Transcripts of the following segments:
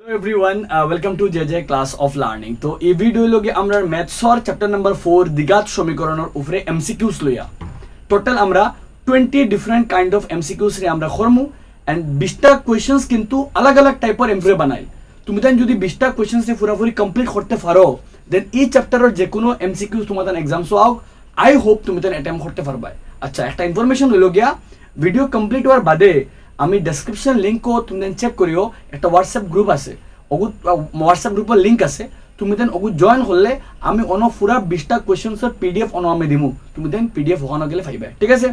everyone, welcome to JJ class of learning. तो ये video लोगे আমরা ম্যাথসর চ্যাপ্টার নাম্বার 4 দ্বিঘাত সমীকরণের উপরে এমসিকিউস লইয়া টোটাল আমরা 20 ডিফারেন্ট কাইন্ড অফ এমসিকিউস রে আমরা করমু এন্ড 20টা কোশ্চেনস কিন্তু আলাদা আলাদা টাইপের এমপ্রে বানাই তুমি দেন যদি 20টা কোশ্চেনস রে পুরোপুরি কমপ্লিট করতে পারো দেন এই চ্যাপ্টারের যে কোনো এমসিকিউস তোমাদের এক্সামস আও আই হোপ তুমি দেন অ্যাটেম্প করতে পারবা। আচ্ছা একটা ইনফরমেশন হইলো গিয়া ভিডিও কমপ্লিট হওয়ার বাদে আমি ডেসক্রিপশন লিঙ্কও তুমি দেন চেক করিও একটা হোয়াটসঅ্যাপ গ্রুপ আছে ওগুত হোয়াটসঅ্যাপ গ্রুপের লিঙ্ক আছে তুমি দেন ওগুত জয়েন করলে আমি অন পুরা 20টা কোশ্চেনসের পিডিএফ অন আমি দিমু তুমি দেন পিডিএফ ওখানে গেলে পাইবে। ঠিক আছে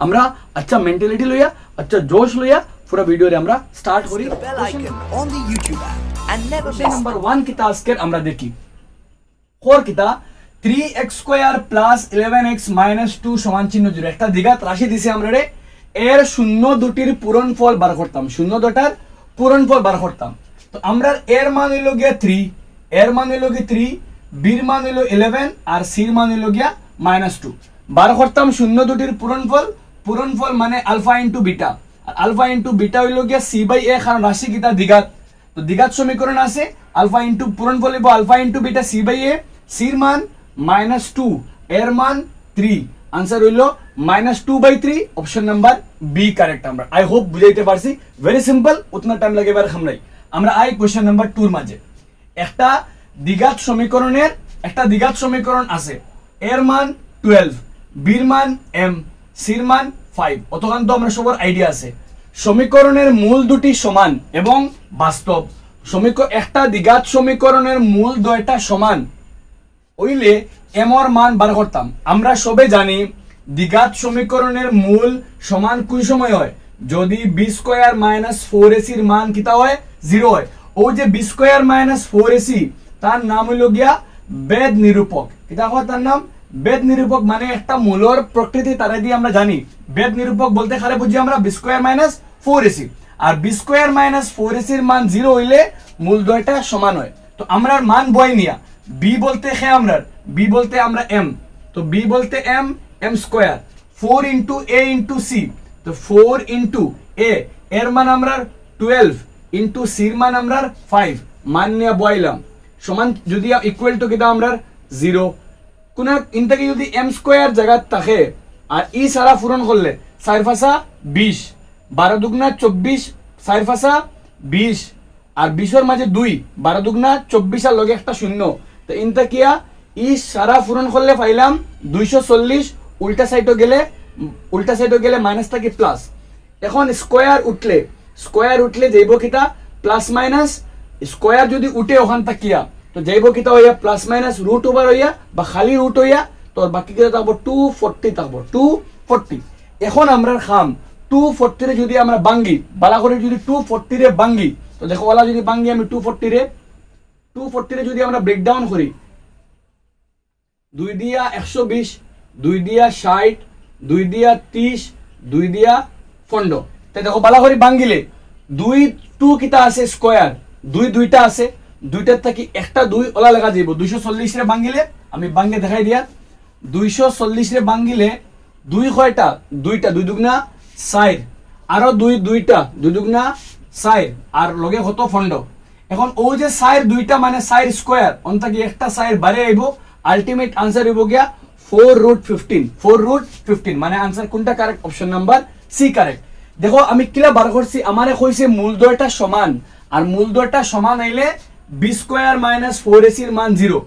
আমরা আচ্ছা মেন্টালিটি লইয়া আচ্ছা জোশ লইয়া পুরো ভিডিও রে আমরা স্টার্ট করি। on the YouTube app and never miss number 1 কিতা আজকের আমরা দেখি কোর কিতা 3x² + 11x - 2 সমান চিহ্ন 0 একটা দ্বিঘাত রাশি দিছি আমরা রে এর শূন্য দুটির পূরণফল বার করতাম শূন্য দুটার পূরণফল বার করতাম তো আমরা এর মান হইল গিয়া 3 এর মান হইল গিয়া 3 বির মান হইল 11 আর সির মান হইল গিয়া -2 বার করতাম শূন্য দুটির পূরণফল মানে আলফা ইনটু বিটা আর আলফা ইনটু বিটা হইল গিয়া c/a কারণ রাশি কিতা দ্বিঘাত তো দ্বিঘাত সমীকরণ আছে আলফা ইনটু পূরণফল হইব আলফা ইনটু বিটা c/a সির মান -2 এর মান 3 आंसर হইলো -2/3 অপশন নাম্বার বি কারেক্ট। আমরা আই হোপ বুঝাইতে পারছি ভেরি সিম্পল উতনা টাইম লাগে বার খামরাই আমরা আই কোশ্চেন নাম্বার 2 এর মাঝে একটা দ্বিঘাত সমীকরণ আছে এর মান 12 বির মান m সির মান 5 অতখান তো আমরা সবার আইডিয়া আছে সমীকরণের মূল দুটি সমান এবং বাস্তব একটা দ্বিঘাত সমীকরণের মূল দুইটা সমান হইলে m এর মান বার করতাম আমরা সবে জানি দ্বিঘাত সমীকরণের মূল সমান কোন সময় হয় যদি b² - 4ac এর মান কিতা হয় 0 হয় ও যে b² - 4ac তার নাম হলো গিয়া বেদ নিরূপক কিতা হয় তার নাম বেদ নিরূপক মানে একটা মূলর প্রকৃতি তারে দিয়ে আমরা জানি বেদ নিরূপক বলতে খারে বুঝি আমরা b² - 4ac আর b² - 4ac এর মান 0 হইলে মূল দুইটা সমান হয় তো আমরা মান বই নিয়া b বলতে হে আমরা m তো b বলতে m m² 4 into a into c তো 4 into a এর মান আমরা 12 into c এর মান আমরা 5 মান নিয়া বইলাম সমান যদি ইকুয়াল টু কিটা আমরা 0 কোন ইনটাকে যদি m² জায়গা থাকে আর ই সারা পূরণ করলে 4 5 20 12 দুগুণা 24 4 5 20 আর 20 এর মাঝে 2 12 দুগুণা 24 আর লগে একটা শূন্য তো ইনটা কিয়া ই সারা পূরণ করলে পাইলাম 240 উল্টা সাইডে গেলে মাইনাস থাকে প্লাস এখন স্কয়ার উঠলে যাইব কিটা প্লাস মাইনাস স্কয়ার যদি উঠে ওখান তাকিয়া তো যাইব কিটা হইয়া প্লাস মাইনাস রুট ওভার হইয়া বা খালি রুট হইয়া তো বাকি কিটা থাকবো 240 থাকবো 240 এখন আমরা খাম 240 রে যদি আমরা বাঙ্গি বালা করে যদি 240 রে বাঙ্গি তো দেখো ওলা যদি বাঙ্গি আমি 240 রে যদি আমরা ব্রেকডাউন করি 2 দিয়া 120 2 দিয়া 60 2 দিয়া 30 2 দিয়া 15 তে দেখো বালা করে বাঙ্গিলে 2 কিটা আছে স্কয়ার 2টা আছে দুইটার থেকে একটা 2 ওলা লাগা যাইব 240 রে বাঙ্গিলে আমি বাঙ্গে দেখাই দিয়া 240 রে বাঙ্গিলে 2 কয়টা 2টা 2 দুগুণা 4 আরো 2টা 2 দুগুণা 4 আর লগে কত 15 এখন ও যে 2টা মানে 4 স্কয়ার অন্তা কি একটা 4 বারে আইব আলটিমেট आंसर হইব গিয়া 4√15 মানে आंसर কোনটা correct option number C correct. দেখো আমি কিলা বার করছি আমারে কইছে মূল দুইটা সমান আর মূল দুইটা সমান হইলে b² - 4ac এর মান 0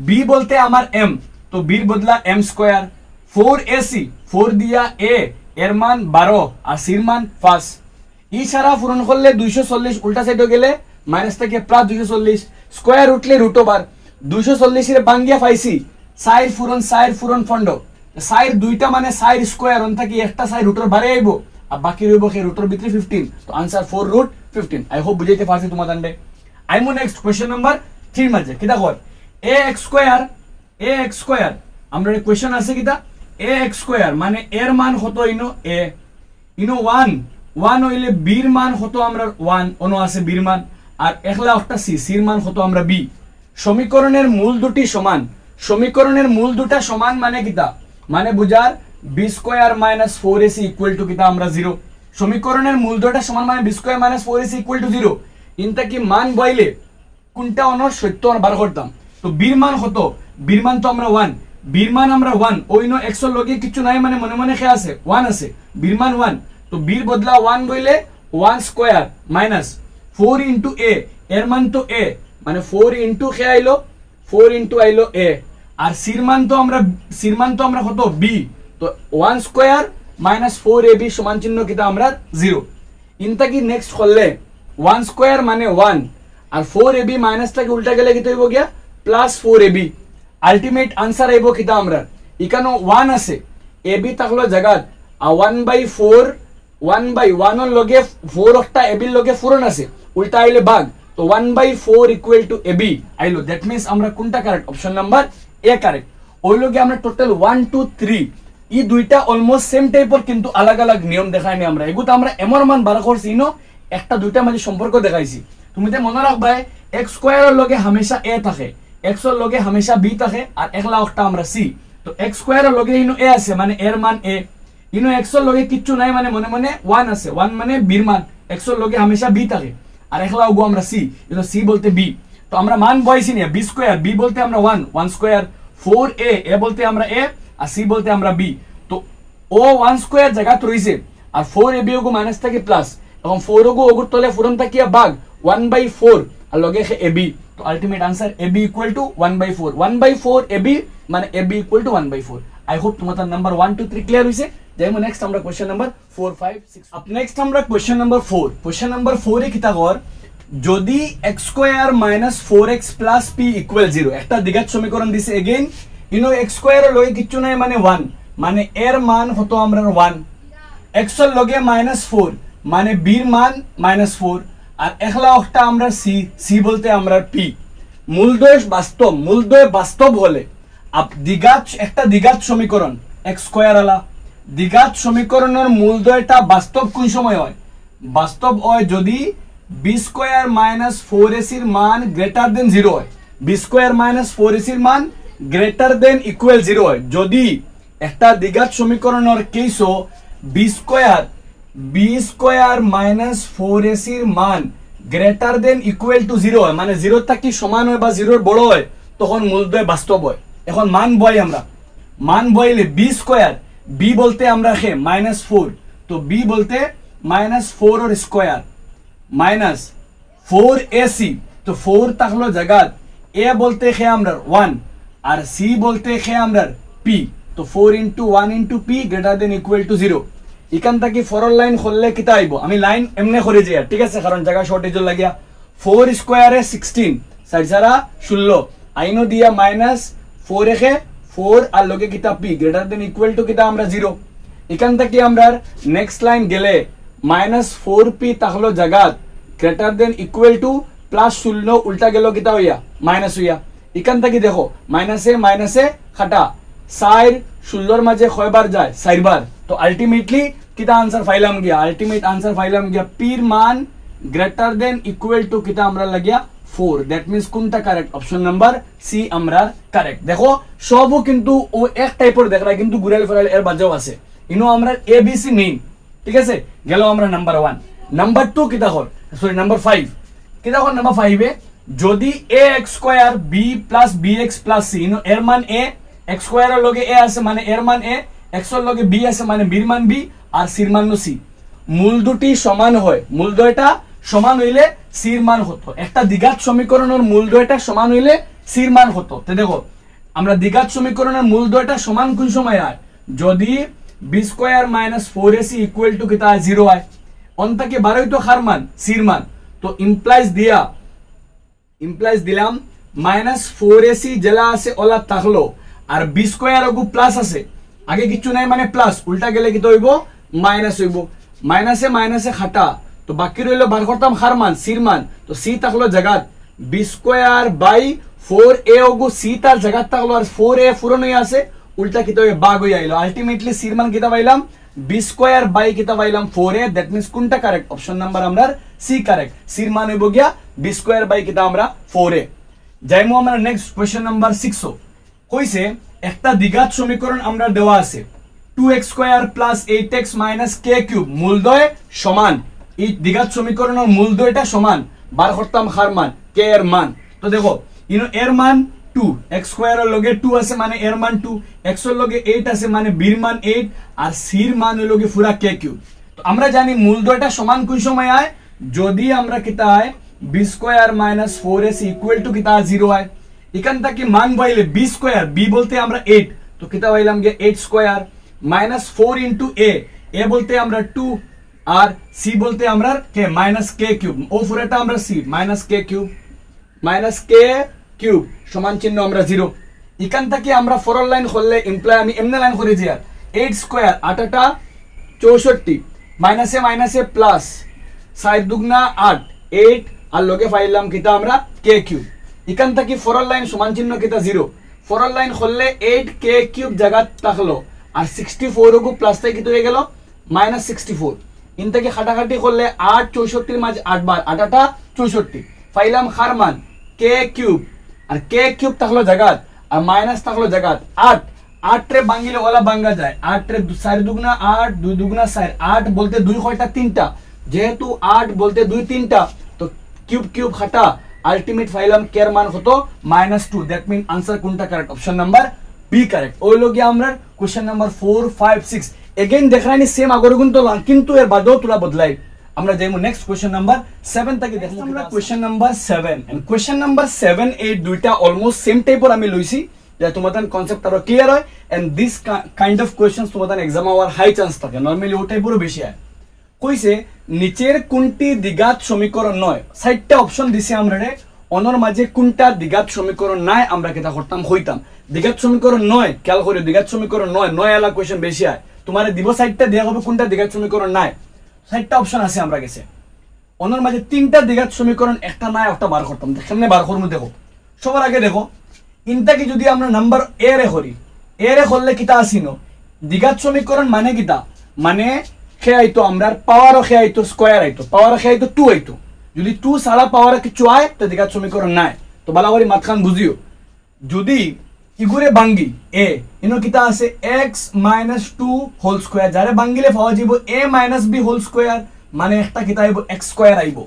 b বলতে আমার m তো b এর বদলা m² 4ac 4 দিয়া a এর মান 12 আর c এর মান 5 ই সারা পূরণ করলে 240 উল্টা সাইডে গেলে মাইনাস থেকে প্লাস 240 স্কয়ার উঠলে রুট ওভার 240 এর বাঙ্গিয়া পাইছি 4 পূরণ ফন্ড 4 দুইটা মানে 4 স্কয়ার অন থাকি একটা 4 রুটের বাইরে আইবো আর বাকি রইব কে রুটের ভিতরে 15 তো आंसर 4√15 আই হোপ বুঝাইতে পারছি তোমাদের আন্ডে আইমু নেক্সট কোশ্চেন নাম্বার 3 মাঝে কিটা কর ax² আমরা এই কোশ্চেন আছে কিটা ax² মানে এর মান কত ইনো a ইনো 1 হইলে b এর মান কত আমরা 1 অনো আছে b এর মান আর একলা একটা c এর মান কত আমরা b সমীকরণের মূল দুটি সমান মানে কিটা মানে বুঝার b² - 4ac ইকুয়াল টু কিটা আমরা 0 সমীকরণের মূল দুটা সমান মানে b² - 4ac ইকুয়াল টু 0 ইনটা কি মান বইলে কোনটা অনর সত্য বার করতাম তো বীর মান কত বীর মান তো আমরা 1 বীর মান আমরা 1 ওইনো x এর লগে কিছু নাই মানে মনে মনে খে আছে 1 আছে বীর মান 1 তো বীর বদলা 1 বইলে 1 স্কয়ার মাইনাস 4 ইনটু a এর মান তো a মানে 4 ইনটু খে আইলো 4 ইনটু আইলো a আর সির মান তো আমরা কত b তো 1 স্কয়ার মাইনাস 4ab সমান চিহ্ন কিটা আমরা 0 ইনটা কি নেক্সট করলে 1 স্কয়ার মানে 1 আর 4ab মাইনাস টাকে উল্টা গেলে কি হইব গিয়া প্লাস 4ab আলটিমেট आंसर আইব কিটা আমরা এখানে 1 আছে ab থাকলো জায়গা আর 1/4 1/1 এর লগে 4 একটা ab এর লগে পূরণ আছে উল্টা আইলে ভাগ তো 1/4 ইকুয়াল টু ab আইলো দ্যাট মিন্স আমরা কোনটা correct option number A correct ওই লগে আমরা টোটাল 1 2 3 এই দুইটা অলমোস্ট সেম টাইপের কিন্তু আলাদা আলাদা নিয়ম দেখাইনি আমরা এগুলো আমরা এমন মান বার করছি নো একটা দুইটা মাঝে সম্পর্ক দেখাইছি তুমি তো মনে রাখবা x স্কয়ারের লগে হামেশা a থাকে x এর লগে হামেশা b থাকে আর একলা একটা আমরা c তো x স্কয়ারের লগে ইনো a আছে মানে এর মান a ইনো x এর লগে কিচ্ছু নাই মানে মনে মনে 1 আছে 1 মানে b এর মান x এর লগে হামেশা b থাকে আর একলা ওগো আমরা c ইনো c বলতে b তো আমরা মান বইছি না b স্কয়ার b বলতে আমরা 1 স্কয়ার 4a a বলতে আমরা a আর c বলতে আমরা b তো ও 1 স্কয়ার জায়গা রইছে আর 4ab ওগো মাইনাস থাকে প্লাস এবং 4 ওগো ওগো তলে ফুরন থাকিয়া ভাগ 1/4 আর লগে ab তো ultimate answer ab equal to 1/4 1/4 ab মানে ab equal to 1/4 I hope তোমাদের নাম্বার 1 2 3 ক্লিয়ার হইছে যেমন নেক্সট আমরা কোশ্চেন নাম্বার 4 5 6 আপ নেক্সট আমরা কোশ্চেন নাম্বার 4 কোশ্চেন নাম্বার 4 এ কিতা কর যদি x square minus 4x plus p equal 0 একটা দ্বিঘাত সমীকরণ দিছে अगेन ইনো x স্কয়ার এর লগে কিচ্ছু নাই মানে 1 মানে এর মান হতো আমরা 1 x এর লগে -4 মানে b এর মান -4 আর একলা একটা আমরা c বলতে আমরা p মূলদয় বাস্তব হলে আপ একটা দ্বিঘাত সমীকরণ x স্কয়ার আলা দ্বিঘাত সমীকরণের মূলদয়টা বাস্তব কোন সময় হয় বাস্তব হয় যদি b স্কয়ার -4ac এর মান গ্রেটার দেন 0 হয় b স্কয়ার -4ac এর মান গ্রেটার দেন ইকুয়াল 0 হয় যদি একটা দ্বিঘাত সমীকরণের কেসও b স্কয়ার -4ac এর মান গ্রেটার দেন ইকুয়াল টু 0 হয় মানে 0 থেকে সমান হয় বা 0 এর বড় হয় তখন মূলদয় বাস্তব হয় এখন মান বই আমরা মান বইলে b স্কয়ার b বলতে আমরা কে -4 তো b বলতে -4 এর স্কয়ার মাইনাস 4ac তো 4 থাকলো জায়গা a বলতে কে আমরা 1 আর c বলতে কে আমরা p তো 4 into 1 into p greater than equal to 0 এখান থেকে ফরওয়ার্ড লাইন খুললে কিতা আইবো আমি লাইন এমনে করে যাই ঠিক আছে কারণ জায়গা শর্টেজ লাগিয়া 4 স্কয়ারে 16 সাইড সারা 16 আইনো দিয়া -4 একে 4 আর লগে কিতা p greater than equal to কিতা আমরা 0 এখান থেকে আমরা নেক্সট লাইন গেলে -4p তাহলো জায়গা গ্রেটার দেন ইকুয়াল টু +16 উল্টা গেল কিতা হইয়া মাইনাস হইয়া এখান থেকে দেখো মাইনাসে খাটা 4 16 মাঝে কয়বার যায় 4 বার তো আলটিমেটলি কিতা आंसर ফাইলাম গিয়া আলটিমেট आंसर ফাইলাম গিয়া p এর মান গ্রেটার দেন ইকুয়াল টু কিতা আমরা লাগিয়া 4 দ্যাট মিন্স কোনটা কারেক্ট অপশন নাম্বার সি আমরা কারেক্ট দেখো সবও কিন্তু ও এক টাইপের দেখরা কিন্তু গুরাল ফেরাল এর বাজাও আছে ইনো আমরা এ বি সি নেই ঠিক আছে গেল আমরা নাম্বার 1 নাম্বার 2 কিতা হল সরি নাম্বার 5 কিতা হল নাম্বার 5 এ যদি ax square b plus bx plus c ইনো এর মান a x স্কয়ার এর লগে a আছে মানে এর মান a x এর লগে b আছে মানে b এর মান b আর c এর মান c মূল দুটি সমান হয় মূলদ্বয়টা সমান হইলে c এর মান হতো একটা দ্বিঘাত সমীকরণের মূলদ্বয়টা সমান হইলে c এর মান হতো তে দেখো আমরা দ্বিঘাত সমীকরণের মূলদ্বয়টা সমান কোন সময় হয় যদি b square -4ac equal to কিতা 0 হয় অন্তকে বারোই তো হার মান c এর মান তো ইমপ্লাইজ দিলাম -4ac জেলা আছে ওলা থাকলো আর b স্কয়ার ওগু প্লাস আছে আগে কিছু নাই মানে প্লাস উল্টা গেলে কি হইব মাইনাস হইব মাইনাসে খাটা তো বাকি রইল বার করতাম হার মান c এর মান তো c থাকলো জায়গা b স্কয়ার বাই 4a ওগু c তার জায়গা থাকলো আর 4a পূরণ হই আছে উল্টা কিতা হই ভাগ হই আইলো আলটিমেটলি c এর মান কিতা পাইলাম b স্কয়ার বাই কিতা পাইলাম 4a দ্যাট মিন্স কোনটা কারেক্ট অপশন নাম্বার আমরা c কারেক্ট c এর মান হইব গিয়া b স্কয়ার বাই কিতা আমরা 4a যাইমু আমরা নেক্সট কোশ্চেন নাম্বার 6 কইছে একটা দ্বিঘাত সমীকরণ আমরা দেওয়া আছে 2x square plus 8x minus k cube মূলদ্বয় সমান এই দ্বিঘাত সমীকরণের মূলদ্বয়টা সমান বার করতাম খার মান কে এর মান তো দেখো এর মান 2 x স্কয়ার এর লগে 2 আছে মানে এর মান 2 x এর লগে 8 আছে মানে b এর মান 8 আর c এর মান হলো কি পুরা k কিউব তো আমরা জানি মূল দুইটা সমান কোন সময় হয় যদি আমরা কিতা হয় b স্কয়ার - 4ac = কিতা 0 হয় এখান থেকে মান পাইলে b স্কয়ার b বলতে আমরা 8 তো কিতা পাইলাম যে 8 স্কয়ার -4 * a বলতে আমরা 2 আর c বলতে আমরা k - k কিউব ও পুরাটা আমরা c - k cube - k cube সমান চিহ্ন আমরা 0 এখান থেকে আমরা ফরওয়ার্ড লাইন করলে ইমপ্লাই আমি এমনে লাইন করে দিই 8 স্কয়ার 8টা 64 মাইনাসে মাইনাসে প্লাস 4 দুগুনা 8 8 আর লগে পাইলাম কিতা আমরা k কিউব এখান থেকে ফরওয়ার্ড লাইন সমান চিহ্ন কিতা 0 ফরওয়ার্ড লাইন করলে 8 k কিউব জায়গা থাকলো আর 64 গো প্লাস থেকে কি হয়ে গেল -64 ইন থেকে খাটাখাটি করলে 8 64 এর মাঝে 8 বার 8টা 64 পাইলাম খার মান k কিউব আর k কিউব থাকলো জায়গা আর মাইনাস থাকলো জায়গা 8 8 রে ভাঙিলে ওলা ভাঙা যায় 8 রে 4 দুগুনা 8 2 দুগুনা 4 8 বলতে 2 কয়টা 3টা যেহেতু 8 বলতে 2 3টা তো কিউব কিউব খাটা আলটিমেট ফাইলাম k এর মান কত -2 দ্যাট মিন आंसर কোনটা correct option number B correct ওই লগি আমরা কোশ্চেন নাম্বার 4 5 6 এগেইন দেখানি সেম আগর কিন্তু এর বাদেও তুলা বদলাই আমরা যাইমু নেক্সট কোশ্চেন নাম্বার 7 থেকে দেখলাম আমরা question number 7 and question number 7 8 দুইটা অলমোস্ট সেম টাইপের আমি লইছি যে তোমাদের কনসেপ্ট আরো ক্লিয়ার হয় and this kind of questions তোমাদের एग्जाम হওয়ার হাই চান্স থাকে নরমালি ও টাইপেরও বেশি হয় কইছে নিচের কোনটি দ্বিঘাত সমীকরণ নয় সাইডটা অপশন দিছে আমরা রে অনর মাঝে কোনটা দ্বিঘাত সমীকরণ নাই আমরা কেটা করতাম হইতাম দ্বিঘাত সমীকরণ নয় খেয়াল করে দ্বিঘাত সমীকরণ নয় এলা কোশ্চেন বেশি হয় তোমারে দিব সাইডটা দেয়া হবে কোনটা দ্বিঘাত সমীকরণ নাই সাইডটা অপশন আছে আমরা গেছে অনর মাঝে তিনটা দ্বিঘাত সমীকরণ একটা নাই একটা বার করতাম কেমনে বার করব দেখো সবার আগে দেখো ইনটাকে যদি আমরা নাম্বার এ রে করি এ রে করলে কিতা আসিনো দ্বিঘাত সমীকরণ মানে কিতা মানে কে আইতো আমরা পাওয়ারও কে আইতো স্কয়ার আইতো পাওয়ার কে আইতো 2 আইতো যদি 2 সারা পাওয়ার কিছু আয় তো দ্বিঘাত সমীকরণ নাই তো বালা করে মাতখান বুঝিও যদি ইগুরে বাঙ্গি a ইনো কিতা আছে x - 2 হোল স্কয়ার যারে বাঙ্গিলে পাওয়া যাইবো a - b হোল স্কয়ার মানে একটা কিতা আইবো x স্কয়ার আইবো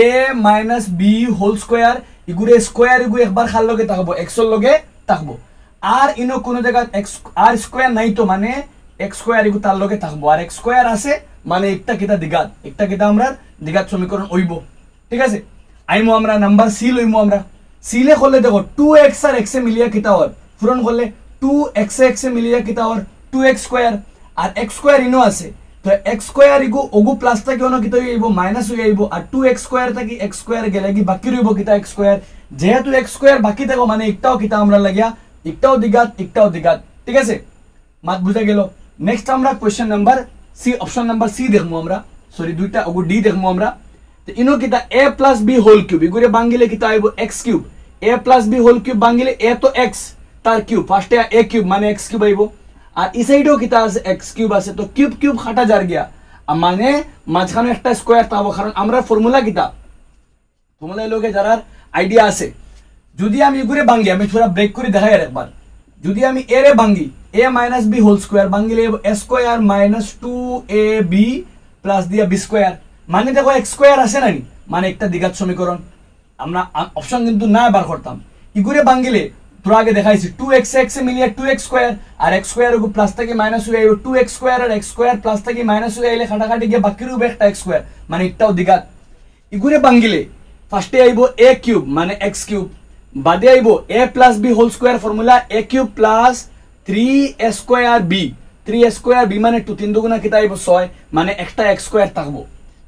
a - b হোল স্কয়ার ইগুরে স্কয়ার ইগু একবার খাল লগে থাকবো x এর লগে থাকবো আর ইনো কোন জায়গা x আর স্কয়ার নাই তো মানে x স্কয়ার ইগু তার লগে থাকবো আর x স্কয়ার আছে মানে একটা কিতা দ্বিঘাত আমরা দ্বিঘাত সমীকরণ হইবো ঠিক আছে আইমো আমরা নাম্বার সি লইমো আমরা সি লে করলে দেখো 2x আর x এ মিলিয়া কিতা হয় পূরণ করলে 2x এ মিলিয়া কিতা হয় 2x স্কয়ার আর x স্কয়ার ইনো আছে তো x স্কয়ার ইগু ওগু প্লাস থেকে ono কিতা হইবো মাইনাস হই আইবো আর 2x স্কয়ার থেকে x স্কয়ার গেলে কি বাকি রইবো কিতা x স্কয়ার যেহেতু x স্কয়ার বাকি থাকো মানে একটাও কিতা আমরা লাগিয়া একটাও দ্বিঘাত ঠিক আছে মাত বুঝা গেল নেক্সট আমরা question number C option number C দেখমু আমরা সরি দুইটা ওগু ডি দেখমু আমরা তো ইনো কিতা a + b হোল কিউব ইগুরে বাঙ্গিলে কিতা আইবো x cube a + b whole cube বাঙ্গিলে a তো x তার কিউব ফার্স্টে a কিউব মানে x কিউব আইবো আর এই সাইডেও কিতা আছে x কিউব আছে তো কিউব কিউব খাটা যার গিয়া মানে মাঝখানে একটা স্কয়ার থাকবো কারণ আমরা ফর্মুলা কিতা তোমরা লোকে যারা আইডিয়া আছে যদি আমি ইগুরে বাঙ্গি আমি পুরো ব্রেক করে দেখাই একবার যদি আমি a রে বাঙ্গি a - b হোল স্কয়ার বাঙ্গিলে a স্কয়ার - 2ab প্লাস দিয়া b স্কয়ার মানে দেখো x স্কয়ার আছে নানি মানে একটা দ্বিঘাত সমীকরণ আমরা অপশন কিন্তু না বার করতাম ইগুরে বাঙ্গিলে তোরা আগে দেখাইছি 2x এ মিলিয়ে 2x স্কয়ার আর x স্কয়ার এর প্লাস থেকে মাইনাস হয়ে আইবো 2x স্কয়ার আর x স্কয়ার প্লাস থেকে মাইনাস হয়ে আইলে খাটাখাটি গিয়ে বাকি রইবো একটা x স্কয়ার মানে একটাও দ্বিঘাত ইগুরে বাঙ্গিলে ফার্স্টে আইবো a কিউব মানে x কিউব বাদে আইবো a + b whole square formula a cube plus 3a square b 3a square b মানে 2 3 দুগুণা কিতা আইবো 6 মানে একটা x স্কয়ার থাকবো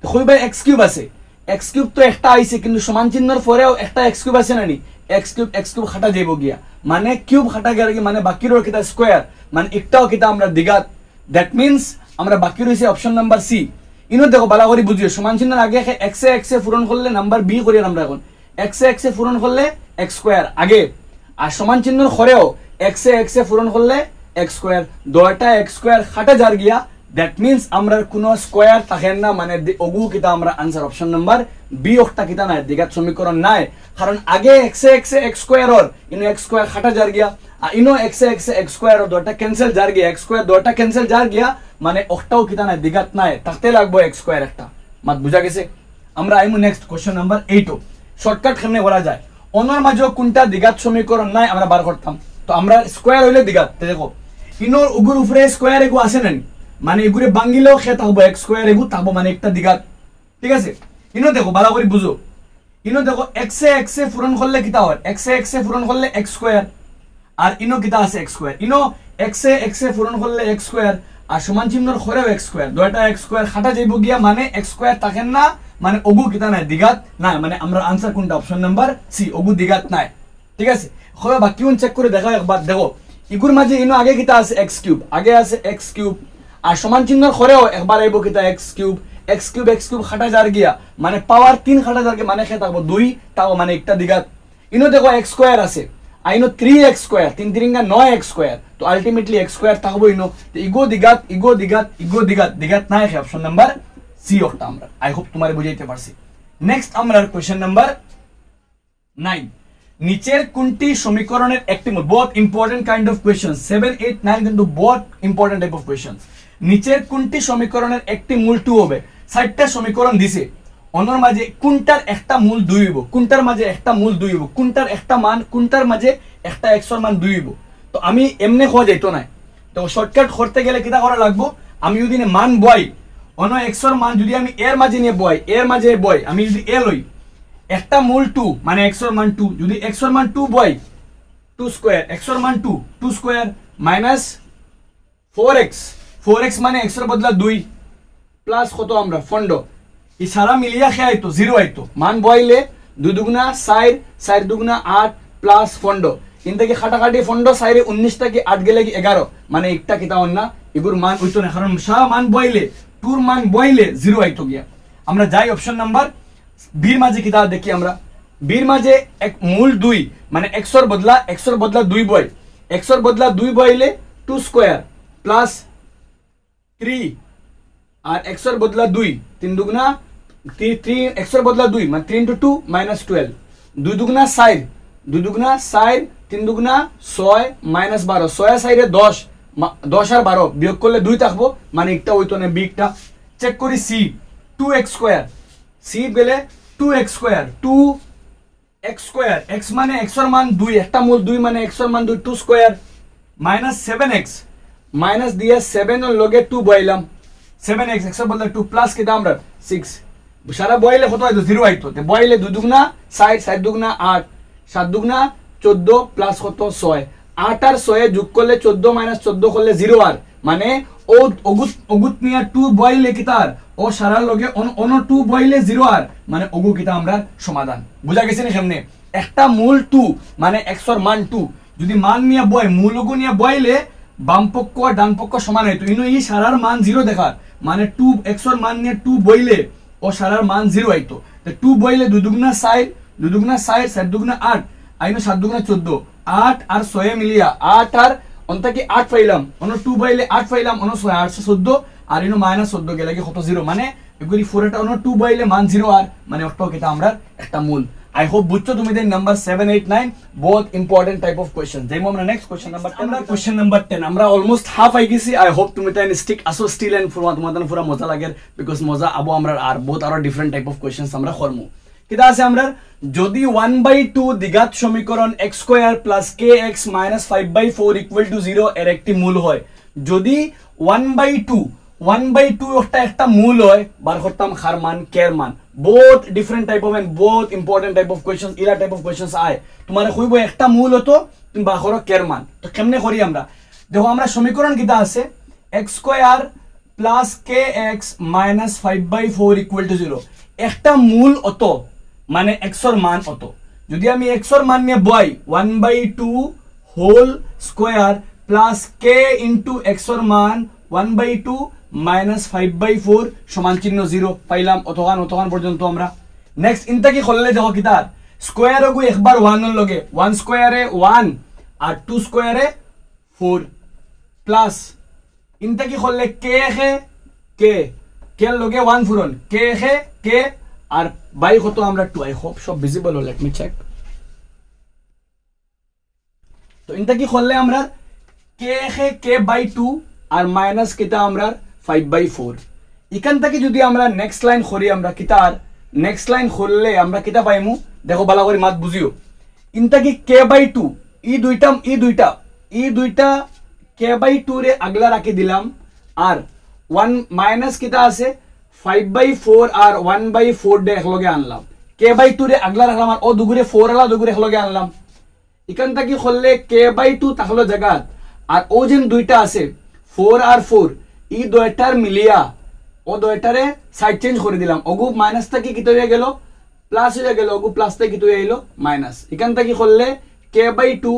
তো কইবা x কিউব আছে x কিউব তো একটা আইছে কিন্তু সমান চিহ্নর পরেও একটা x কিউব আছে নানি x কিউব খাটা যাইবো গিয়া মানে কিউব খাটা গেলে কি মানে বাকি রইল কিতা স্কয়ার মানে একটাও কিতা আমরা দ্বিঘাত দ্যাট মিন্স আমরা বাকি রইছে অপশন নাম্বার সি ইনো দেখো বালা করে বুঝিও সমান চিহ্নের আগে x এ পূরণ করলে নাম্বার বি করি আমরা এখন x এ পূরণ করলে x স্কয়ার আগে আর সমান চিহ্নের পরেও x এ পূরণ করলে x স্কয়ার দুইটা x স্কয়ার খাটা যার গিয়া দ্যাট মিন্স আমরা কোনো স্কয়ার থাকেন না মানে ওগু কিতা আমরা आंसर অপশন নাম্বার বি ওটা কিতা নাই দ্বিঘাত সমীকরণ নাই কারণ আগে x স্কয়ার আর ইনো x স্কয়ার খাটা যার গিয়া আর ইনো x স্কয়ার আর দুইটা ক্যান্সেল যার গিয়া x স্কয়ার দুইটা ক্যান্সেল যার গিয়া মানে ওটাও কিতা নাই দ্বিঘাত নাই থাকতে লাগবে x স্কয়ার একটা মাত বুঝা গেছে আমরা আইমু নেক্সট কোশ্চেন নাম্বার 8 শর্টকাট কেমনে করা যায় অনর মাঝে কোনটা দ্বিঘাত সমীকরণ নাই আমরা বার করতাম তো আমরা স্কয়ার হইলে দ্বিঘাত দেখো ইনোর উগুর উপরে স্কয়ার এগু আছে না মানে এগুরে ভাঙিলেও খে থাকবো x স্কয়ার এগু থাকবো মানে একটা দ্বিঘাত ঠিক আছে ইনো দেখো ভালো করে বুঝো ইনো দেখো x এ পূরণ করলে কিটা হয় x এ পূরণ করলে x স্কয়ার আর ইনো কিটা আছে x স্কয়ার ইনো x এ পূরণ করলে x স্কয়ার আর সমান চিহ্নর খরেও x স্কয়ার দুইটা x স্কয়ার খাটা যাইব গিয়া মানে x স্কয়ার থাকেন না মানে ওগু কিটা নাই দ্বিঘাত নাই মানে আমরা আনসার কোনটা অপশন নাম্বার সি ওগু দ্বিঘাত নাই ঠিক আছে হবে বাকি কোন চেক করে দেখা একবার দেখো ইগুর মাঝে ইনো আগে কিটা আছে x কিউব আগে আছে x কিউব আর সমান চিহ্নর খরেও একবার আইব কিটা x কিউব খাটা যার গিয়া মানে পাওয়ার 3 খাটা যার গিয়া মানে খে থাকবো 2 তাও মানে একটা দ্বিঘাত ইনো দেখো x স্কয়ার আছে আইনো 3x স্কয়ার 3 3 9x স্কয়ার তো আলটিমেটলি x স্কয়ার থাকবো ইনো তো ইগো দ্বিঘাত দ্বিঘাত নাই অপশন নাম্বার সি ওটা আমরা আই হোপ তোমারে বুঝাইতে পারছি নেক্সট আমরা কোশ্চেন নাম্বার 9 নিচের কোনটি সমীকরণের একটি মূল বহুত ইম্পর্টেন্ট কাইন্ড অফ কোশ্চেন 7 8 9 কিন্তু বহুত ইম্পর্টেন্ট টাইপ অফ কোশ্চেনস নিচের কোনটি সমীকরণের একটি মূল 2 হবে 60টা সমীকরণ দিছে অনর মাঝে কোনটার একটা মূল 2 হইব কোনটার মাঝে একটা মূল 2 হইব কোনটার একটা মান কোনটার মাঝে একটা x এর মান 2 হইব তো আমি এমনে হওয়া যাইতো না তো শর্টকাট করতে গেলে কিটা করা লাগবো আমি যদি মান বই অন্য x এর মান যদি আমি এর মাঝে নিয়ে বই এর মাঝে বই আমি যদি a লই একটা মূল 2 মানে x এর মান 2 যদি x এর মান 2 বই 2 স্কয়ার x এর মান 2 স্কয়ার মাইনাস 4x মানে x এর বদলা 2 প্লাস কত আমরা ফন্ড এই সারা মিলিয়া খে আইতো 0 আইতো মান বইলে 2 দুগুনা 4 4 দুগুনা 8 প্লাস ফন্ড ইনতে খাটাখাটি ফন্ড 4 19 থেকে 8 গেলে কি 11 মানে একটা কিতা না এগুর মান হইতো না কারণ সারা মান বইলে 2 মান বইলে 0 আইতো গিয়া আমরা যাই অপশন নাম্বার বীর মাঝে কিতা দেখি আমরা বীর মাঝে এক মূল 2 মানে x এর বদলা 2 বই x এর বদলা 2 বইলে 2 স্কয়ার প্লাস 3 আর x এর বদলা 2 3 দুগুনা 3 x এর বদলা 2 মানে 3 * 2 - 12 2 দুগুনা 4 2 দুগুনা 4 3 দুগুনা 6 - 12 6 4 10 10 আর 12 বিয়োগ করলে 2 থাকবো মানে একটা হইতো না বিগটা চেক করি c 2x স্কয়ার c গেলে 2x square 2x square x মানে x এর মান 2 একটা মূল 2 মানে x এর মান 2 2 স্কয়ার মাইনাস 7x মাইনাস দিয়ে 7 এর লগে 2 বইলাম 7x x এর বদলে 2 প্লাস কি দাম 6 সারা বইলে কত হইতো 0 আইতো তে বইলে 2 দুগুনা 4 4 দুগুনা 8 7 দুগুনা 14 প্লাস কত 6 8 আর 6 যোগ করলে 14 - 14 করলে 0 আর মানে ও অগুত নিয়া 2 বইলে কিতার ও সারা লগে অন 2 বইলে 0 আর মানে ওগু কিতা আমরা সমাধান বুঝা গেছে না সামনে একটা মূল 2 মানে x এর মান 2 যদি মান নিয়া বই মূল ওগু নিয়া বইলে বাম পক্ষ আর ডান পক্ষ সমান হইতো ইনো এই সারার মান 0 দেখার মানে 2 x এর মান নিয়ে 2 বইলে ও সারার মান 0 আইতো তো 2 বইলে 2 দুগুনা 4 2 দুগুনা 4 4 দুগুনা 8 আইনো 7 দুগুনা 14 8 আর 6 মিলিয়া 8 আর অন্তা কি 8 পাইলাম অন 2 বইলে 8 পাইলাম অন 6 8 14 আর ইনো -14 গেলে কি কত 0 মানে এগুলি 4 এটা অন 2 বইলে মান 0 আর মানে অটো কিটা আমরা একটা মূল I hope বুঝছো তুমি দেন নাম্বার 7 8 9 বহুত ইম্পর্টেন্ট টাইপ অফ কোশ্চেন যেমন আমরা নেক্সট কোশ্চেন নাম্বার 10 আমরা কোশ্চেন নাম্বার 10 আমরা অলমোস্ট হাফ আই গেছি আই হোপ তুমি তাই স্টিক আসো স্টিল এন্ড তোমাদের পুরো মজা লাগে বিকজ মজা আবো আমরা আর বহুত আরো ডিফারেন্ট টাইপ অফ কোশ্চেনস আমরা করমু কিটা আছে আমরা যদি 1/2 দ্বিঘাত সমীকরণ x square plus kx minus 5/4 equal to 0 এর একটি মূল হয় যদি 1/2 একটা মূল হয় বার করতাম খার মান কের মান বহুত ডিফারেন্ট টাইপ অফ এন্ড বহুত ইম্পর্টেন্ট টাইপ অফ কোশ্চেনস ইলা টাইপ অফ কোশ্চেনস আয় তোমারে কইবো একটা মূল হতো তুমি বার করো কের মান তো কেমনে করি আমরা দেখো আমরা সমীকরণ কিটা আছে x square plus kx minus 5/4 equal to 0 একটা মূল হতো মানে x এর মান হতো যদি আমি x এর মান নিয়ে বই 1/2 whole square plus k into x এর মান 1/2 মাইনাস 5/4 সমান চিহ্ন 0 পাইলাম অতখান পর্যন্ত আমরা নেক্সট ইনটা কি করলে দেখো কিতার স্কয়ার গো একবার 1 এর লগে 1 স্কয়ারে 1 আর 2 স্কয়ারে 4 প্লাস ইনটা কি করলে k এর লগে 1 ফুরন k আর বাই কত আমরা 2 আই হোপ সব ভিজিবল হল লেট মি চেক তো ইনটা কি করলে আমরা k/2 আর মাইনাস কিটা আমরা 5/4 এখান থেকে যদি আমরা নেক্সট লাইন করি আমরা কিতার নেক্সট লাইন খুললে আমরা কিতা পাইমু দেখো ভালো করে মাত বুঝিও ইনটা কি k/2 ই দুইটা k/2 রে আগলা রাখি দিলাম আর 1 মাইনাস কিতা আছে 5/4 আর 1/4 দে একলগে আনলাম k/2 রে আগলা রাখলাম আর ও দুগুরে 4 আলা দুগুরে একলগে আনলাম এখানটা কি খুললে k/2 তাহলো জায়গা আর ও যেন দুইটা আছে 4 আর 4 ই দুইটার মিলিয়া ও দুইটারে সাইড চেঞ্জ করে দিলাম ওগু মাইনাস থেকে কি হয়ে গেল প্লাস হয়ে গেল ওগু প্লাস থেকে কি হয়ে এলো মাইনাস এখানটা কি করলে k/2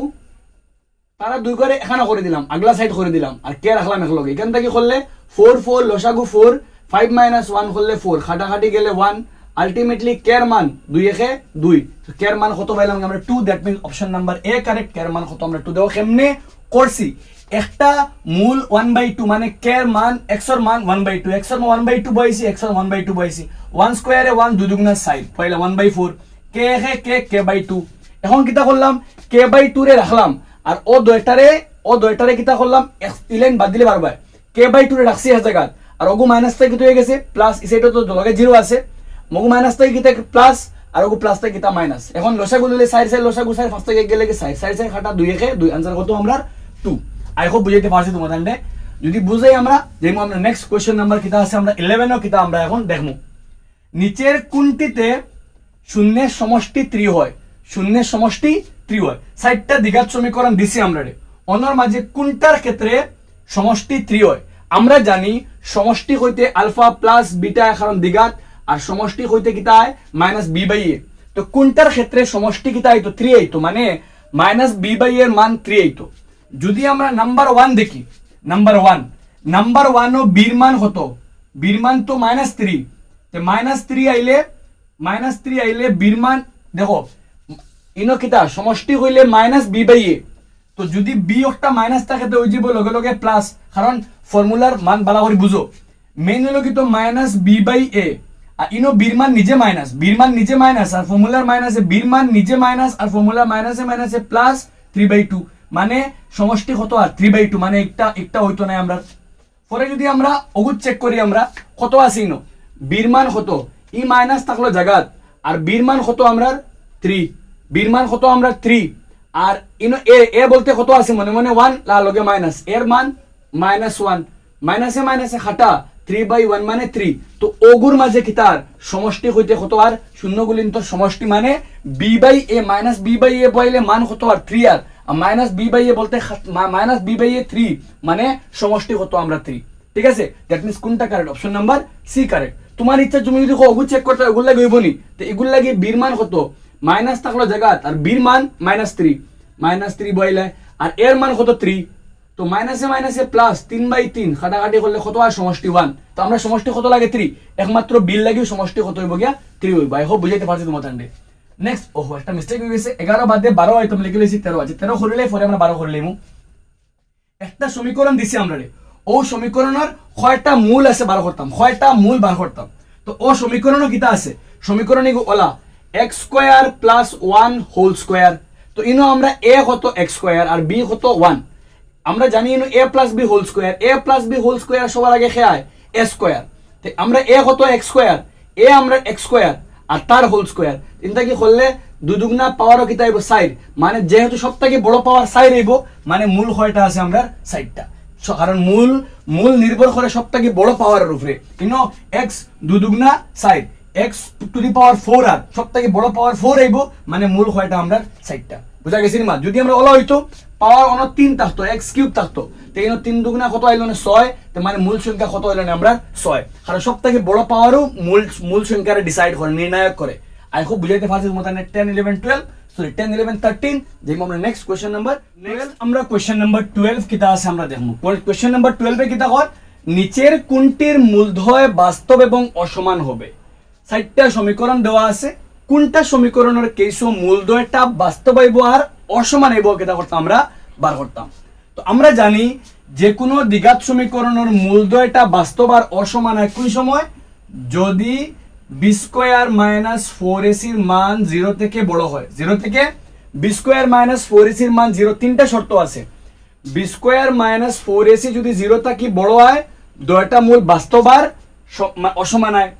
তারা দুই করে এখানে করে দিলাম আগলা সাইড করে দিলাম আর কে রাখলাম একলগে এখানটা কি করলে 4 লসাগু 4 5 - 1 করলে 4 খাটাখাটি গেলে 1 আলটিমেটলি কের মান 2 একে 2 তো কের মান কত পাইলাম আমরা 2 that means option number A correct কের মান কত আমরা 2 দেব কেমনে করছি একটা মূল 1/2 মানে কের মান x এর মান 1/2 x এর মান 1/2 বইছি x এর 1/2 বইছি 1 স্কয়ারে 1 দুই দুগুণা 4 পয়লা 1/4 কে একে k/2 এখন কিটা করলাম k/2 রে রাখলাম আর ও দুইটারে কিটা করলাম ইলেন বাদ দিলে বারবার k/2 রে রাখছি এক জায়গা আর ওগু মাইনাস থেকে কি হয়ে গেছে প্লাস ইসেটা তো লগে 0 আছে মগু মাইনাস থেকে কিটা প্লাস আর ওগু প্লাস থেকে কিটা মাইনাস এখন লসাগু লইলে 4 লসাগু 4 ফার্স্ট থেকে গেলে 4 খাটা 2 একে 2 आंसर কত আমরা 2 আই হোপ বুঝাইতে পারছি তোমাদের যদি বুঝাই আমরা যেমন আমরা নেক্সট কোশ্চেন নাম্বার কিটা আছে আমরা 11 ও কিটা আমরা এখন দেখমু নিচের কোনটিতে শূন্যের সমষ্টি 3 হয় শূন্যের সমষ্টি 3 হয় সাইডটা দ্বিঘাত সমীকরণ দিছি আমরা অনর মাঝে কোনটার ক্ষেত্রে সমষ্টি 3 হয় আমরা জানি সমষ্টি হইতে আলফা প্লাস বিটা কারণ দ্বিঘাত আর সমষ্টি হইতে কিটা হয় -b/a তো কোনটার ক্ষেত্রে সমষ্টি কিটা হইতো 3 হইতো মানে -b/a এর মান 3 হইতো যদি আমরা নাম্বার 1 দেখি নাম্বার 1 ও বির মান কত বির মান তো -3 তে -3 আইলে বির মান দেখো ইনো কিটা সমষ্টি হইলে -b/a তো যদি b একটা মাইনাস থাকে তো ওই যে লগে লগে প্লাস কারণ ফর্মুলার মান ভালো করে বুঝো মেইন হলো কি তো -b/a আর ইনো বির মান নিজে মাইনাস আর ফর্মুলার মাইনাসে বির মান নিজে মাইনাস আর ফর্মুলার মাইনাসে প্লাস 3/2 মানে সমষ্টি কত আর 3/2 মানে একটা হইতো না আমরা পরে যদি আমরা ওগুত চেক করি আমরা কত আছে ইনো বির মান কত ই মাইনাস থাকলো জায়গা আর বির মান কত আমরা 3 বির মান কত আমরা 3 আর ইনো এ বলতে কত আছে মনে মনে 1 লা লগে মাইনাস এর মান -1 মাইনাসে খাটা 3/1 মানে 3 তো ওগুর মাঝে কি তার সমষ্টি হইতে কত আর শূন্য গুলিন্ত সমষ্টি মানে b/a -b/a বইলে মান কত আর 3 আর -b/a বলতে -b/a 3 মানে সমষ্টি কত আমরা 3 ঠিক আছে দ্যাট মিন্স কোনটা correct option number C correct তোমার ইচ্ছা তুমি যদি ওগু চেক করতে ওগুল লাগি হইবনি তো এগুল লাগি বির মান কত মাইনাস থাকলো জায়গা আর বির মান -3 বইলে আর এর মান কত 3 তো মাইনাসে প্লাস 3/3 খাটাখাটি করলে কত আর সমষ্টি 1 তো আমরা সমষ্টি কত লাগে 3 একমাত্র বিল লাগি সমষ্টি কত হইব গিয়া 3 হইব আই হোপ বুঝাইতে পারছি তোমাদের নেক্সট ওহো একটা মিস্টেক হয়ে গেছে 11 বাদে 12 আইটেম লিখে লইছি 13 আছে 13 করলে পরে আমরা 12 করে লইমু একটা সমীকরণ দিছি আমরা ও সমীকরণের কয়টা মূল আছে 12 করতাম কয়টা মূল বার করতাম তো ও সমীকরণও কিটা আছে সমীকরণ এগো ওলা x square plus 1 whole square তো ইনো আমরা a কত x স্কয়ার আর b কত 1 আমরা জানি ইনো a plus b whole square সবার আগে কে হয় a স্কয়ার তো আমরা a কত x স্কয়ার a আমরা x স্কয়ার আর তার হোল স্কয়ার তিনটা কি করলে দুই দুগুণা পাওয়ারও কিটা আইবো 4 মানে যেহেতু সবথেকে বড় পাওয়ার 4 আইবো মানে মূল কয়টা আছে আমরা 4টা কারণ মূল নির্ভর করে সবথেকে বড় পাওয়ারের উপরে ইনো x দুই দুগুণা 4 x টু দি পাওয়ার 4 আর সবথেকে বড় পাওয়ার 4 আইবো মানে মূল কয়টা আমরা 4টা বুঝা গেছে না যদি আমরা ওলা হইতো পাওয়ার অন 3 থাকতো x কিউব থাকতো তো ইনো 3 দুগুণা কত আইলো না 6 তো মানে মূল সংখ্যা কত হইলো না আমরা 6 কারণ সবথেকে বড় পাওয়ারও মূল সংখ্যারে ডিসাইড করে নির্ণায়ক করে আই হোপ বুঝাইতে পারছি তোমাদের 10 11 12 সরি 10 11 13 যেমন আমরা নেক্সট কোশ্চেন নাম্বার 12 আমরা কোশ্চেন নাম্বার 12 কিটা আছে আমরা দেখমু কোশ্চেন নাম্বার 12 এ কিটা হয় নিচের কোনটির মূলধয় বাস্তব এবং অসমান হবে 4টা সমীকরণ দেওয়া আছে কোনটা সমীকরণের কেসো মূলধয়টা বাস্তব হইব আর অসমান হইব কিটা করতাম আমরা বার করতাম তো আমরা জানি যে কোনো দ্বিঘাত সমীকরণের মূলধয়টা বাস্তব আর অসমান হয় কোন সময় যদি b স্কয়ার মাইনাস 4ac এর মান 0 থেকে বড় হয় 0 থেকে b স্কয়ার মাইনাস 4ac এর মান 0 তিনটা শর্ত আছে b স্কয়ার মাইনাস 4ac যদি 0 থেকে বড় হয় দুইটা মূল বাস্তব আর অসমান হয়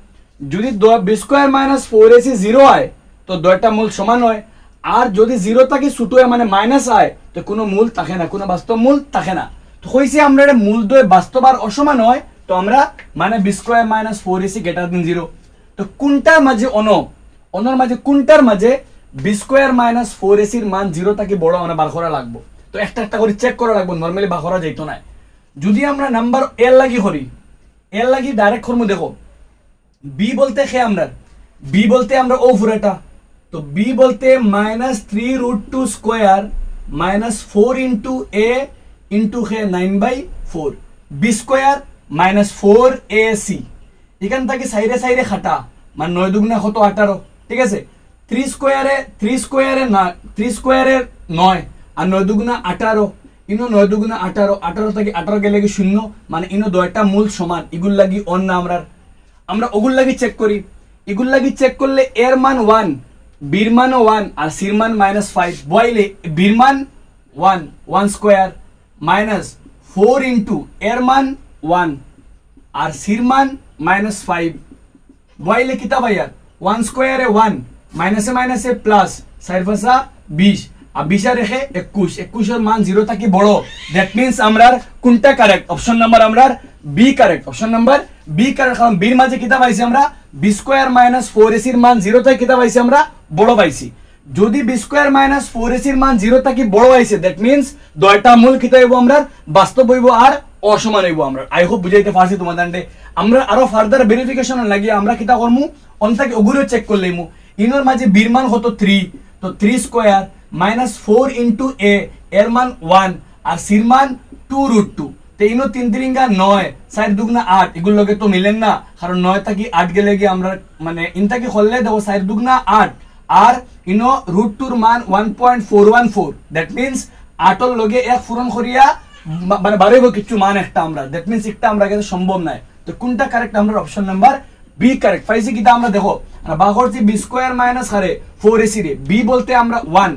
যদি বি স্কোয়ার মাইনাস 4ac 0 হয় তো দুইটা মূল সমান হয় আর যদি 0 থাকে ছোট হয় মানে মাইনাস হয় তো কোনো মূল থাকে না কোনো বাস্তব মূল থাকে না তো কইছি আমরা এর মূল দুই বাস্তব আর অসমান হয় তো আমরা মানে B square minus 4ac greater than 0 তো কোনটার মাঝে অনর মাঝে কোনটার মাঝে বি স্কোয়ার মাইনাস 4ac এর মান 0 থেকে বড় আমরা বার করা লাগবে তো একটা একটা করে চেক করা লাগবে নরমালি বার করা যাইতো না যদি আমরা নাম্বার এল লাগি করি এল লাগি ডাইরেক্ট করমু দেখো বি বলতে খে আমরা বি বলতে আমরা ও পুরাটা তো বি বলতে -3√2 স্কয়ার -4 ইনটু a ইনটু খে 9/4 বি স্কয়ার -4ac এখান থেকে সাইডে সাইডে খাটা মানে 9 দুগুণা কত 18 ঠিক আছে 3 স্কয়ারে না 3 স্কয়ারে 9 আর 9 দুগুণা 18 ইনো 9 দুগুণা 18 থেকে 18 গেলে কি শূন্য মানে ইনো দুইটা মূল সমান ইগুল লাগি অন না আমরা ওগুল লাগি চেক করি এগুল লাগি চেক করলে এর মান 1 বির মান 1 আর সির মান -5 বইলে বির মান 1 স্কয়ার -4 ইনটু এর মান 1 আর সির মান -5 বইলে কিতা ভাইয়া 1 স্কয়ারে 1 মাইনাসে মাইনাসে প্লাস 4 5 20 আর 20 আর রেখে 21 এর মান 0 থেকে বড় দ্যাট মিন্স আমরার কোনটা কারেক্ট অপশন নাম্বার আমরার B correct option number B correct কারণ বির মাঝে কিতা পাইছি আমরা বি স্কয়ার -4ac এর মান 0 থেকে কিতা পাইছি আমরা বড় পাইছি যদি বি স্কয়ার -4ac এর মান 0 থেকে বড় হইছে দ্যাট মিন্স দুইটা মূল কিতা হইবো আমরা বাস্তব হইবো আর অসমান হইবো আমরা আই হোপ বুঝাইতে পারছি তোমাদের আমরা আরো ফার্দার ভেরিফিকেশন লাগি আমরা কিতা করমু অন থেকে ওগুলো চেক করলেইমু ইনোর মাঝে বির মান কত 3 তো 3 স্কয়ার -4 ইনটু a এর মান 1 আর সির মান 2√2 তো ইনো 3 3 9 4 দুগুণা 8 এগুলো লগে তো মিলেন না কারণ 9 থেকে 8 গেলে কি আমরা মানে ইনটা কি হললে দেব 4 দুগুণা 8 আর ইনো √2 এর মান 1.414 দ্যাট মিন্স 8 এর লগে এক পূরণ করিয়া মানে বাড়াইবো কিছু মান একটা আমরা দ্যাট মিন্স একটা আমরা কাছে সম্ভব নাই তো কোনটা কারেক্ট আমরা অপশন নাম্বার বি কারেক্ট পাইছি কিটা আমরা দেখো বাগরছি বি স্কয়ার মাইনাস হারে 4ac রে বি বলতে আমরা 1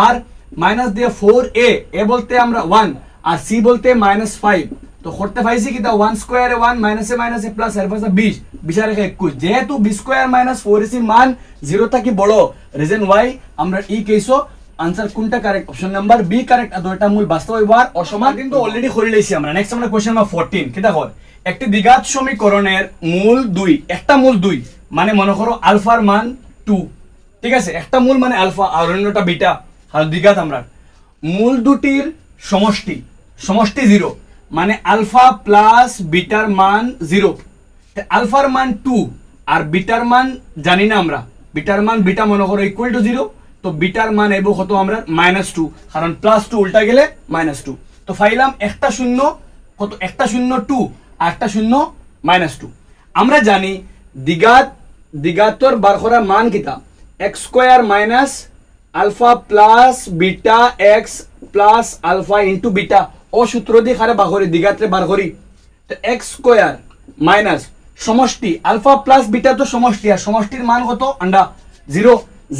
আর মাইনাস দিয়ে 4a এ বলতে আমরা 1 আর সি বলতে -5 তো করতে পাইছি কিটা 1 স্কয়ারে 1 মাইনাসে মাইনাসে প্লাস আর পাশে 20 20 আর 21 যেহেতু বি স্কয়ার -4ac এর মান 0 থেকে বড় রিজন ওয়াই আমরা ই কেসো आंसर কোনটা correct option number B correct আর দুইটা মূল বাস্তব হইবার অসমান কিন্তু অলরেডি করে লইছি আমরা নেক্সট আমরা কোশ্চেন নাম্বার 14 কিটা কর একটি দ্বিঘাত সমীকরণের মূল 2 একটা মূল 2 মানে মনে করো আলফার মান 2 ঠিক আছে একটা মূল মানে আলফা আর অন্যটা বিটা আর দ্বিঘাত আমরা মূল দুটির সমষ্টি 0 মানে আলফা প্লাস বিটার মান 0 আলফার মান 2 আর বিটার মান জানি না আমরা বিটার মান বিটা মনে করো ইকুয়াল টু 0 তো বিটার মান এবো কত আমরা -2 কারণ +2 উল্টা গেলে -2 তো ফাইলাম একটা শূন্য কত একটা শূন্য 2 আর একটা শূন্য -2 আমরা জানি দ্বিঘাতর বার করা মান কিটা x² minus alpha plus beta x plus alpha into beta ও সূত্র দিয়ে খারে বাহরে দ্বিঘাতরে বার করি তো x² মাইনাস সমষ্টি আলফা প্লাস বিটা তো সমষ্টি আর সমষ্টির মান কত আন্ডা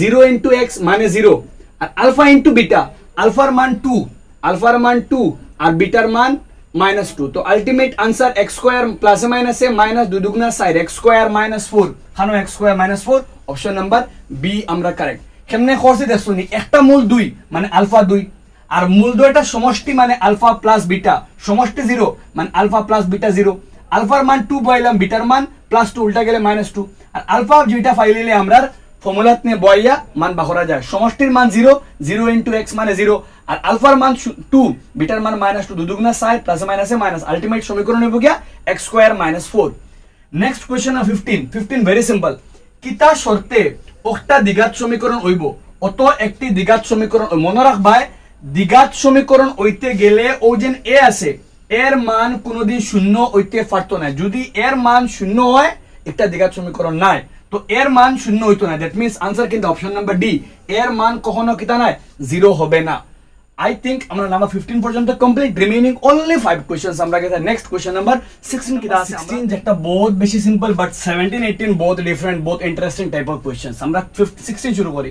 0 into x মানে 0 আর আলফা ইনটু বিটা আলফার মান 2 আর বিটার মান -2 তো আলটিমেট आंसर x² প্লাস মাইনাসে মাইনাস 2 দুগুণা 4 x² -4 খানো x² -4 অপশন নাম্বার বি আমরা কারেক্ট কেমনে করছি দেখছনি একটা মূল 2 মানে আলফা 2 আর মূল 2টা সমষ্টি মানে আলফা প্লাস বিটা সমষ্টি 0 মানে আলফা প্লাস বিটা 0 আলফার মান 2 বইলাম বিটার মান +2 উল্টা গেলে -2 আর আলফা যেটা ফাইলিলে আমরা ফর্মুলাত নে বইয়া মান বাহরা যায় সমষ্টির মান 0 into x মানে 0 আর আলফার মান 2 বিটার মান -2 2 দুগুণা 4 প্লাস মাইনাসে মাইনাস আলটিমেট সমীকরণ হইব গিয়া x² -4 next question 15 very simple কিতা শর্তে একটা দ্বিঘাত সমীকরণ হইব অত একটি দ্বিঘাত সমীকরণ মনে রাখবাই দ্বিঘাত সমীকরণ হইতে গেলে ও যেন a আছে এর মান কোনদিন শূন্য হইতে পারতো না যদি এর মান শূন্য হয় একটা দ্বিঘাত সমীকরণ নাই তো এর মান শূন্য হইতো না দ্যাট মিন্স आंसर কিন্তু অপশন নাম্বার ডি এর মান কখনো কিতা নাই 0 হবে না আই থিংক আমরা নাম্বার 15 পর্যন্ত কমপ্লিট রিমেইনিং অনলি 5 কোশ্চেনস আমরা গেছে নেক্সট কোশ্চেন নাম্বার 16 কিতা আছে 16 যেটা বহুত বেশি সিম্পল বাট 17 18 বহুত ডিফারেন্ট বহুত ইন্টারেস্টিং টাইপ অফ কোশ্চেনস আমরা 16 শুরু করি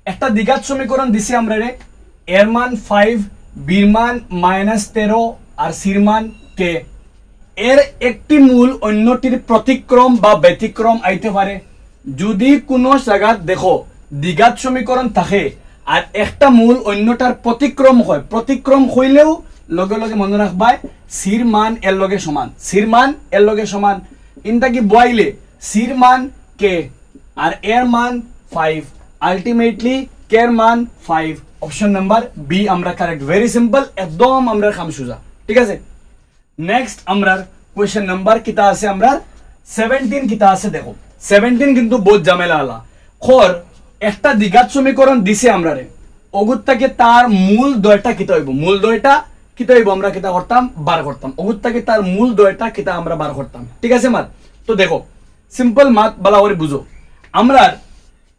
একটা দ্বিঘাত সমীকরণ দিছি আমরা রে এর মান 5 বির মান -13 আর সির মান k এর একটি মূল অন্যটির প্রতিক্রম বা ব্যতিক্রম আইতে পারে। যদি কোনো জায়গা দেখো দ্বিঘাত সমীকরণ থাকে আর একটা মূল অন্যটার প্রতিক্রম হয়, প্রতিক্রম হইলেও লগে লগে মনে রাখবাই সির মান এর লগে সমান, সির মান এর লগে সমান। ইনটা কি বইলে সির মান কে আর এর মান 5, আলটিমেটলি কে এর মান 5। অপশন নাম্বার বি আমরা কারেক্ট। ভেরি সিম্পল, একদম আমরা কাম সোজা। ঠিক আছে, নেক্সট আমরা কোয়েশ্চেন নাম্বার কিতা আছে আমরা 17 কিতা আছে। দেখো 17 কিন্তু বহুত ঝামেলা আলা। খর একটা দ্বিঘাত সমীকরণ দিছে আমরা রে, অগুত্তাকে তার মূল দয়টা কিতা হইব, মূল দয়টা কিতা হইব আমরা কিতা করতাম বার করতাম, অগুত্তাকে তার মূল দয়টা কিতা আমরা বার করতাম। ঠিক আছে মাত, তো দেখো সিম্পল মাত বালা করে বুঝো। আমরা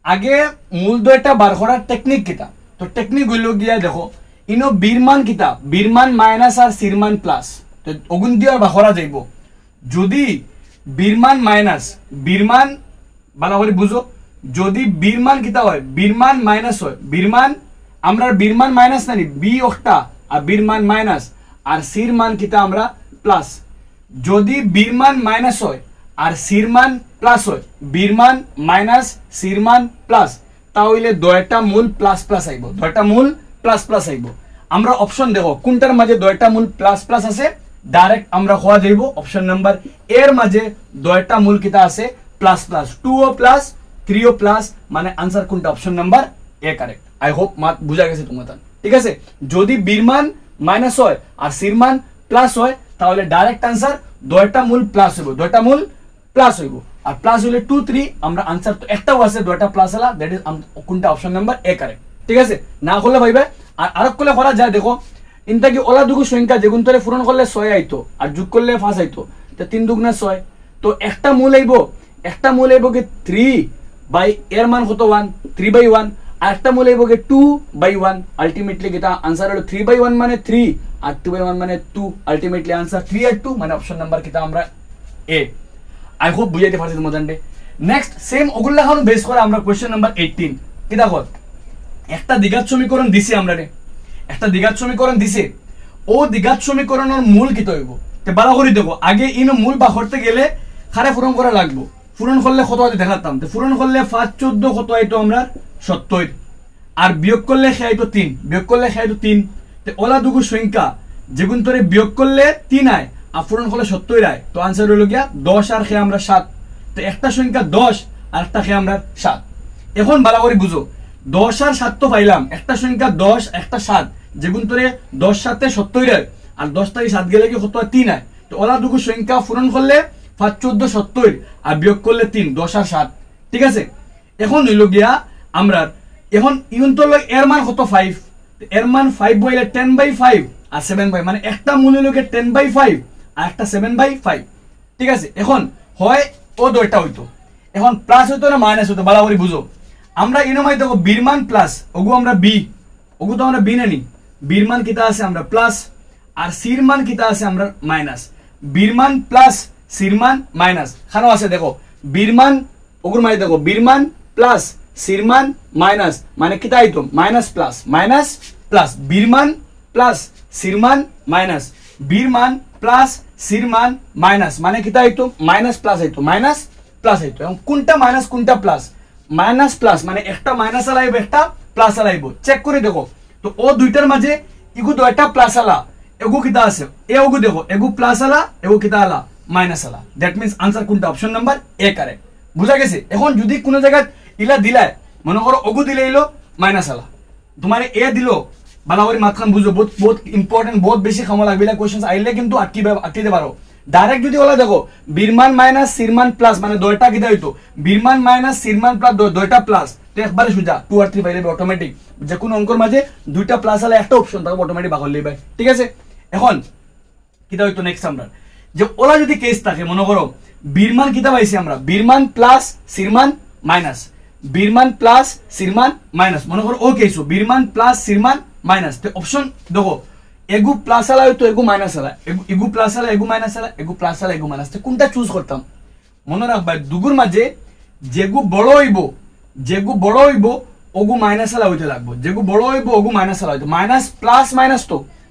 আগে মূল দয়টা বার করার টেকনিক কিতা, তো টেকনিক হইল গিয়া দেখো ইনো বীরমান কিতা, বীরমান মাইনাস আর সিরমান প্লাস, তো অগুন দিয়ে বার করা যাইব। যদি বীরমান মাইনাস বীরমান বালা করে বুঝো, যদি বীরমান কিতা হয় বীরমান মাইনাস হয়, বীরমান আমরা বীরমান মাইনাস নানি বি একটা আর বীরমান মাইনাস আর সির মান কিতা আমরা প্লাস। যদি বীরমান মাইনাস হয় আর সির মান প্লাস হয়, বীরমান মাইনাস সির মান প্লাস, তাহলে দয়টা মূল প্লাস প্লাস আইব, দয়টা মূল প্লাস প্লাস আইব। আমরা অপশন দেখো কোনটার মাঝে দয়টা মূল প্লাস প্লাস আছে, ডাইরেক্ট আমরা হওয়া যাইব অপশন নাম্বার এর মাঝে দয়টা মূল কিতা আছে প্লাস প্লাস, 2 ও প্লাস 3 ও প্লাস, মানে আনসার কোনটা option number A correct. I hope মাত বুঝা গেছে তোমাদের। ঠিক আছে, যদি বীরমান মাইনাস হয় আর সিরমান প্লাস হয় তাহলে ডাইরেক্ট আনসার দয়টা মূল প্লাস হইব, দয়টা মূল প্লাস হইব। আর প্লাস হইলে 2 3, আমরা আনসার তো একটাও আছে দয়টা প্লাস হলা, দ্যাট ইজ কোনটা অপশন নাম্বার এ কারেক্ট। ঠিক আছে, না করলে ভাইবে আর আরেক করলে করা যায়। দেখো ইনটা কি ওলা দুগু সংখ্যা যেগুন তোরে পূরণ করলে 6 আইতো আর যোগ করলে 5 আইতো, তো 3 দুগুণা 6, তো একটা মূল আইব, একটা মূল আইব কি 3 বাই এর মান কত 1, 3/1, আর একটা মূল আইব কি 2/1। আলটিমেটলি কিটা আনসার হলো 3/1 মানে 3 আর 2/1 মানে 2, আলটিমেটলি আনসার 3 আর 2, মানে অপশন নাম্বার কিটা আমরা এ। আই হোপ বুঝাইতে পারছি তোমাদের। নেক্সট সেম ওগুলা এখন বেস করে আমরা কোশ্চেন নাম্বার 18 কি দেখো একটা দ্বিঘাত সমীকরণ দিছি আমরা রে, একটা দ্বিঘাত সমীকরণ দিছে, ও দ্বিঘাত সমীকরণের মূল কি হইব তে বালা করে দেখো। আগে ইনো মূল বা করতে গেলে খারে পূরণ করা লাগবো, পূরণ করলে কত হইতে দেখাতাম, তো পূরণ করলে 5 14 কত হইতো আমরা 70, আর বিয়োগ করলে সে হইতো 3, বিয়োগ করলে সে হইতো 3, তে ওলা দুগু সংখ্যা যেগুন তোরে বিয়োগ করলে 3 আয় আর পূরণ করলে 70 আয়, তো আনসার হইল গিয়া 10 আর খে আমরা 7, তো একটা সংখ্যা 10 আর একটা খে আমরা 7। এখন বালা করে বুঝো 10 আর 7 তো পাইলাম, একটা সংখ্যা 10 একটা 7 যেগুন তোরে 10 7 70 আয় আর 10 থেকে 7 গেলে কি কত 3 আয়, তো ওলা দুগু সংখ্যা পূরণ করলে 5 14 70 আর বিয়োগ করলে 3 10 আর 7। ঠিক আছে, এখন হইল গিয়া আমরা এখন ইউনতর এর মান কত 5, এর মান 5 বইলে 10/5 আর 7/5, মানে একটা মূল হইল 10/5 আর একটা 7/5। ঠিক আছে, এখন হয় ও দুইটা হইতো, এখন প্লাস হইতো না মাইনাস হইতো বালা করে বুঝো। আমরা ইনমাই দেখো বীরমান প্লাস ওগু আমরা বি, ওগু তো আমরা বি নানি, বীরমান কিতা আছে আমরা প্লাস আর সিরমান কিতা আছে আমরা মাইনাস, বীরমান প্লাস সিরমান মাইনাস খানো আছে। দেখো বীরমান ওগুর মাই দেখো বীরমান প্লাস সিরমান মাইনাস, মানে কিতা আইতো মাইনাস প্লাস মাইনাস প্লাস, বীরমান প্লাস সিরমান মাইনাস, বীরমান প্লাস সিরমান মাইনাস, মানে কিতা আইতো মাইনাস প্লাস আইতো, মাইনাস প্লাস আইতো। এবং কোনটা মাইনাস কোনটা প্লাস, মাইনাস প্লাস মানে একটা মাইনাস আলাইব একটা প্লাস আলাইব, চেক করে দেখো। তো ও দুইটার মাঝে ইগু দুইটা প্লাস আলা, এগু কিতা আছে এ ওগু দেখো এগু প্লাস আলা এগু কিতা আলা মাইনাস আলা, দ্যাট মিন্স আনসার কোনটা অপশন নাম্বার এ কারেক্ট। বুঝা গেছে। এখন যদি কোনো জায়গায় ইলা দিলায় মনে করো ওগু দিলে ইলো মাইনাস আলা, তোমার এ দিলো বালাবারি মাতখান বুঝো, বহুত বহুত ইম্পর্টেন্ট, বহুত বেশি খামা লাগবে কোশ্চেন আইলে কিন্তু আটকিতে পারো। ডাইরেক্ট যদি ওলা দেখো বীরমান মাইনাস সিরমান প্লাস, মানে দুইটা কিতা হইতো বীরমান মাইনাস সিরমান প্লাস দুইটা প্লাস, তো একবারে সুজা 2 আর 3 বাইরে অটোমেটিক, যে কোনো অঙ্কর মাঝে দুইটা প্লাস আলা একটা অপশন থাকবে অটোমেটিক বাগল লইবে। ঠিক আছে, এখন কিতা হইতো নেক্সট আমরা যে ওলা যদি কেস থাকে মনে করো বীরমান কিতা পাইছি আমরা বীরমান প্লাস সিরমান মাইনাস, বীরমান প্লাস সিরমান মাইনাস, মনে করো ও কেসো বীরমান প্লাস সিরমান মাইনাস, তো অপশন দেখো এগু প্লাস আলা হইতো এগু মাইনাস আলা, এগু প্লাস আলা এগু মাইনাস আলা, এগু প্লাস আলা এগু মাইনাস, তো কোনটা চুজ করতাম মনে রাখবা দুগুর মাঝে যেগু বড় হইব, যেগু বড় হইব ওগু মাইনাস আলা হইতে লাগবো, যেগু বড় হইব ওগু মাইনাস আলা হইতো, মাইনাস প্লাস মাইনাস,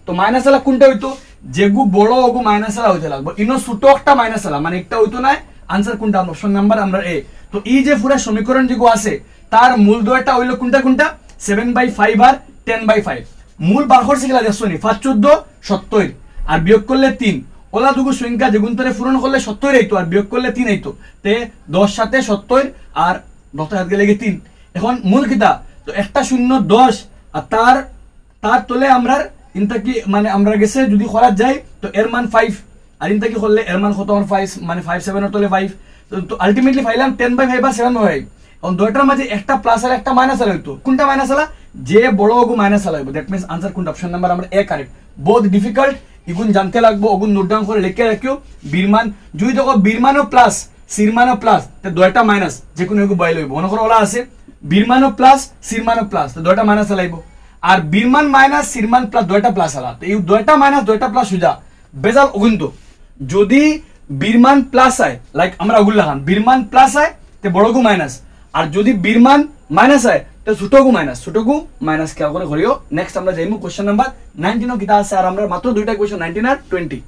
তো মাইনাস আলা কোনটা হইতো যেগু বড় ওগু মাইনাস আলা হইতে লাগবে ইনো ছোট একটা মাইনাস আলা মানে একটা হইতো না আনসার কোনটা অপশন নাম্বার আমরা এ তো এই যে পুরো সমীকরণ যেগু আছে তার মূল দুইটা হইলো কোনটা কোনটা 7/5 আর 10/5 মূল বার করছে গেলা দেখছো নি 5 14 70 আর বিয়োগ করলে 3 ওলা দুগু সংখ্যা যেগুন্তরে পূরণ করলে 70 হইতো আর বিয়োগ করলে 3 হইতো তে 10 সাথে 70 আর 10 হাত গেলে 3 এখন মূল কিটা তো একটা 0 10 আর তার তলে আমরা ইনটা কি মানে আমরা গেছে যদি করা যায় তো এর মান 5 আর ইনটা কি করলে এর মান কত 5 মানে 5 7 এর তলে 5 তো আলটিমেটলি পাইলাম 10/5 বা 7/5 এখন দুইটার মাঝে একটা প্লাস আর একটা মাইনাস আলা হইতো কোনটা মাইনাস আলা যে বড় ওগু মাইনাস আলা হইবো দ্যাট মিন্স আনসার কোনটা অপশন নাম্বার আমরা এ কারেক্ট বহুত ডিফিকাল্ট ইগুন জানতে লাগবো ওগুন নোট ডাউন করে লিখে রাখিও বীরমান যদি দেখো বীরমানও প্লাস সিরমানও প্লাস তে দুইটা মাইনাস যে কোনো এগু বাইল হইবো মনে করো ওলা আছে বীরমানও প্লাস সিরমানও প্লাস তে দুইটা মাইনাস আলাইবো আর বীরমান মাইনাস সিরমান প্লাস দুইটা প্লাস আলা তো এই দুইটা মাইনাস দুইটা প্লাস হইজা বেজাল ওগুন তো যদি বীরমান প্লাস আয় লাইক আমরা ওগুন লাগান বীরমান প্লাস আয় তে বড়গু মাইনাস আর যদি বীরমান মাইনাস আয় তো ছোটগু মাইনাস খেয়াল করে করিও নেক্সট আমরা যাইমু কোশ্চেন নাম্বার 19 কিতা আছে আর আমরা মাত্র দুইটা question 19 R 20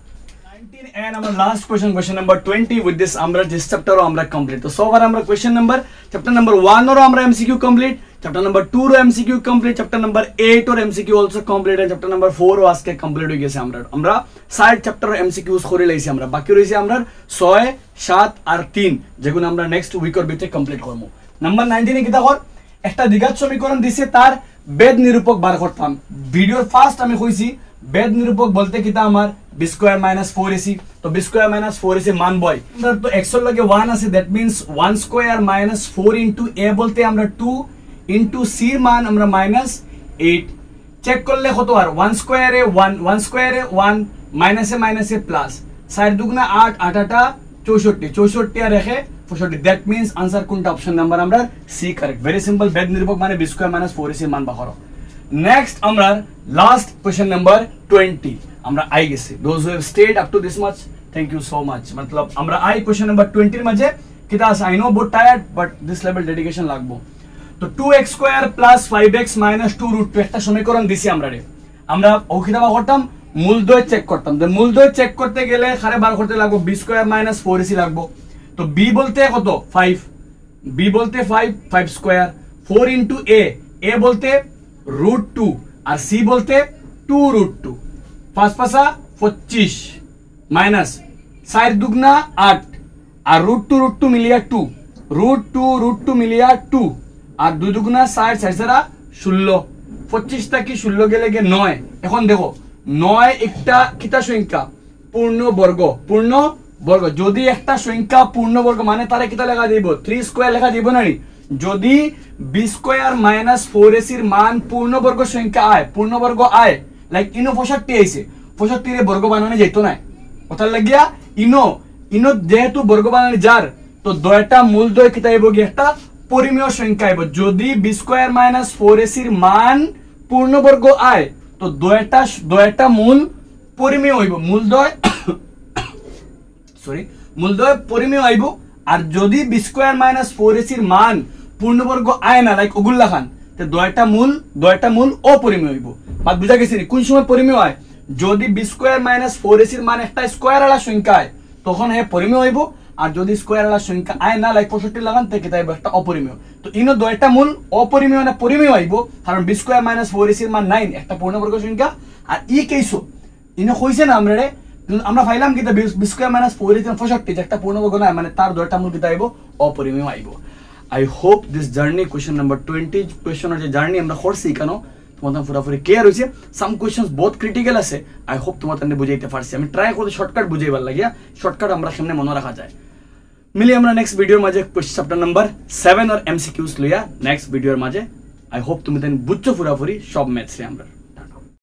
19 and our last question number 20 with this আমরা this chapter আমরা complete তো so far আমরা question number chapter number 1 or আমরা MCQ complete chapter number 2 ro MCQ complete chapter number 8 or MCQ also complete and chapter number 4 ও আজকে complete হয়ে গেছে আমরা 60 chapter MCQs করে লাইছি আমরা বাকি রইছে আমরা 6 7 আর 3 যেগুলো আমরা নেক্সট উইকের ভিতরে কমপ্লিট করব নাম্বার 19 এ কিতা কর একটা দ্বিঘাত সমীকরণ দিছে তার বেদ নিরূপক বার করতাম ভিডিওর ফার্স্ট আমি কইছি বেদ নিরূপক বলতে কিতা আমার b² - 4ac তো b² - 4ac মান বয় আমরা তো x এর লগে 1 আছে দ্যাট মিন্স 1² - 4 ইনটু a বলতে আমরা 2 ইনটু c এর মান আমরা -8 চেক করলে কত আর 1² এ 1 মাইনাস এ প্লাস 4 দুগুণা 8 8 8 64 আর রেখে 65 দ্যাট মিন্স আনসার কোনটা অপশন নাম্বার আমরা সি কারেক্ট ভেরি সিম্পল বেদ নিরূপক মানে b² - 4ac মান বাহর নেক্সট আমরা লাস্ট কোশ্চেন নাম্বার 20 আমরা আই গেছি those who have stayed up to this much thank you so much मतलब আমরা আই কোশ্চেন নাম্বার 20 এর মাঝে কিটা আছে আই নো বহুত tired but this level dedication লাগবো তো 2x² + 5x - 2√2 একটা সমীকরণ দিছি আমরা ওকিটা বা করতাম মূলদ্বয় চেক করতাম তো মূলদ্বয় চেক করতে গেলে খারে বার করতে লাগবো b² - 4ac লাগবো তো b বলতে কত 5 b বলতে 5 4 ইনটু a বলতে √2 আর c বলতে 2√2 5 5 25 মাইনাস 4 দুগুণা 8 আর √2 মিলিয়া 2 √2 মিলিয়া 2 আর 2 দুগুণা 4 4 16 25 থেকে 16 গেলে 9 এখন দেখো 9 একটা কিতা সংখ্যা পূর্ণবর্গ যদি একটা সংখ্যা পূর্ণবর্গ মানে তারে কিতা লেখা দিব 3² লেখা দিব না যদি b² - 4ac এর মান পূর্ণবর্গ সংখ্যা আয় লাইক ইনো 65 আইছে 65 এর বর্গ বানানো যাইতো না ওটার লাগিয়া ইনো যেহেতু বর্গ বানানো যার তো দুইটা মূল দ্বয় কিতা আইব কি একটা পরিমেয় সংখ্যা আইব যদি b² - 4ac এর মান পূর্ণবর্গ আয় তো দুইটা মূল পরিমেয় হইব মূলদ্বয় পরিমেয় আইব আর যদি b² - 4ac এর মান পূর্ণবর্গ আয় না লাইক ওগুল্লা খান তে দুইটা মূল অপরিমেয় হইব বাদ বুঝা গেছে কোন সময় পরিমেয় হয় যদি b² - 4ac এর মান একটা স্কয়ার আলা সংখ্যা হয় তখন হে পরিমেয় হইব আর যদি স্কয়ার আলা সংখ্যা আয় না লাইক 65 লাগান তে কিতা হইব একটা অপরিমেয় তো ইনো দুইটা মূল অপরিমেয় না পরিমেয় হইব কারণ b² - 4ac এর মান 9 একটা পূর্ণবর্গ সংখ্যা আর ই কেইসো ইনো কইছে না আমরা পাইলাম কিতা b² - 4ac 65 একটা পূর্ণবর্গ না মানে তার দুইটা মূল কিতা হইব অপরিমেয় হইব I hope this journey question number 20 question or journey আমরা করছি কেন তোমাদের পুরোপুরি ক্লিয়ার হইছে সাম কোশ্চেনস বহুত ক্রিটিক্যাল আছে আই হোপ তোমাদের বুঝাইতে পারছি আমি ট্রাই করতে শর্টকাট বুঝাইবার লাগিয়া শর্টকাট আমরা সামনে মনে রাখা যায় মিলি আমরা নেক্সট ভিডিওর মাঝে চ্যাপ্টার নাম্বার 7 আর এমসিকিউস লইয়া নেক্সট ভিডিওর মাঝে আই হোপ তুমি বুঝছো পুরোপুরি সব ম্যাথস রে আমরা